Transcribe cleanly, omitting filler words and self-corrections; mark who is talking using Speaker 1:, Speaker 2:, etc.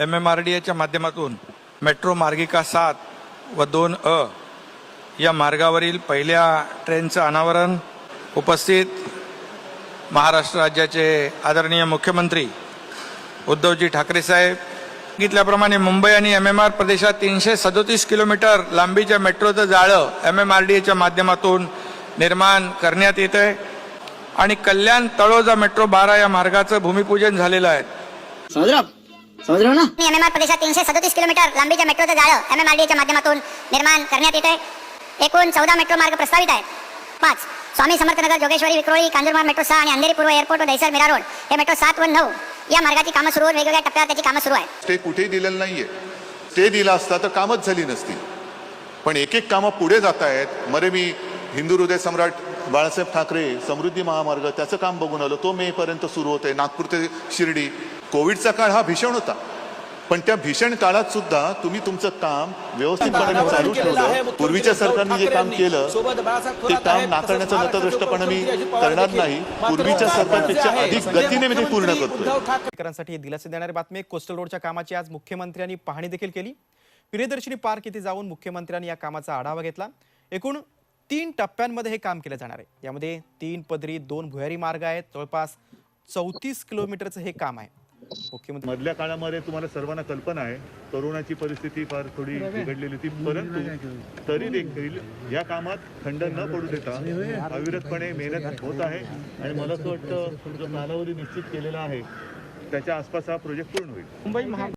Speaker 1: MMRDAच्या माध्यमातून मेट्रो मार्गिका 7 व 2A या मार्गावरील पहिल्या ट्रेनचं अनावरण उपस्थित महाराष्ट्र राज्याचे आदरणीय मुख्यमंत्री उद्धवजी ठाकरे साहेब सांगितल्याप्रमाणे मुंबई आणि MMR प्रदेशात 337 किलोमीटर लांबीच्या मेट्रोचं जाळं MMRDAच्या माध्यमातून निर्माण करण्यात येत आहे आणि कल्याण तळोजा मेट्रो 12 या मार्गाचं भूमिपूजन झालेलं आहे।
Speaker 2: समझ रहे हो ना? MMR प्रदेशात 337 किलोमीटर लांबीच्या मेट्रोचं जाळं MMRDAच्या माध्यमातून निर्माण करण्यात येत आहे। एकूण 14 मेट्रो मार्ग प्रस्तावित आहेत। 5 स्वामी समर्थनगर, जोगेश्वरी, विक्रोळी, कांजूरमार्ग मेट्रो 6 आणि अंधेरी पूर्व एअरपोर्ट व दहिसर मीरा रोड हे मेट्रो 7 व 9 या मार्गाची कामं सुरू, वेगवेगळ्या टप्प्यावर त्याची कामं सुरू आहेत।
Speaker 3: ते कुठेही दिलेलं नाहीये। ते दिलं असता तर कामच झाली नसती, पण एक एक कामं पुढे जात आहेत। मरे मी हिंदू हृदय सम्राट बाळासाहेब ठाकरे समृद्धी महामार्ग त्याचं काम बघून आलो, तो मे पर्यंत सुरू होते। नागपूर ते शिर्डी कोविडचा काळ हा भीषण होता, पण त्या भीषण काळात सुद्धा तुम्ही तुमचं काम व्यवस्थितपणे चालू ठेवलं। पूर्वीच्या सरकारने जे काम केलं ते काम नाकारण्याचा नतदृष्टपणे मी करणार नाही। पूर्वीच्या सरकारपेक्षा अधिक गतीने मी ते पूर्ण करतो।
Speaker 4: ठाकरेंसाठी दिलासा देणारी बातमी, कोस्टल रोडच्या कामाची आज मुख्यमंत्र्यांनी पाहणी देखील केली। प्रियदर्शनी पार्क येथे जाऊन मुख्यमंत्र्यांनी या कामाचा आढावा घेतला। एकूण 3 टप्प्यांमध्ये हे काम केले जाणार आहे। यामध्ये 3 पदरी 2 भुयारी मार्ग आहेत। जवळपास 34 किलोमीटरचं हे काम आहे। मुख्यमंत्री
Speaker 5: मधल्या काळामध्ये तुम्हाला सर्वांना कल्पना आहे कोरोनाची परिस्थिती फार थोडी बिघडलेली होती, परंतु तरी देखील या कामात खंड न पडू देता अविरतपणे मेहनत होत आहे आणि मला असं वाटतं जो कालावधी निश्चित केलेला आहे त्याच्या आसपास हा प्रोजेक्ट पूर्ण होईल।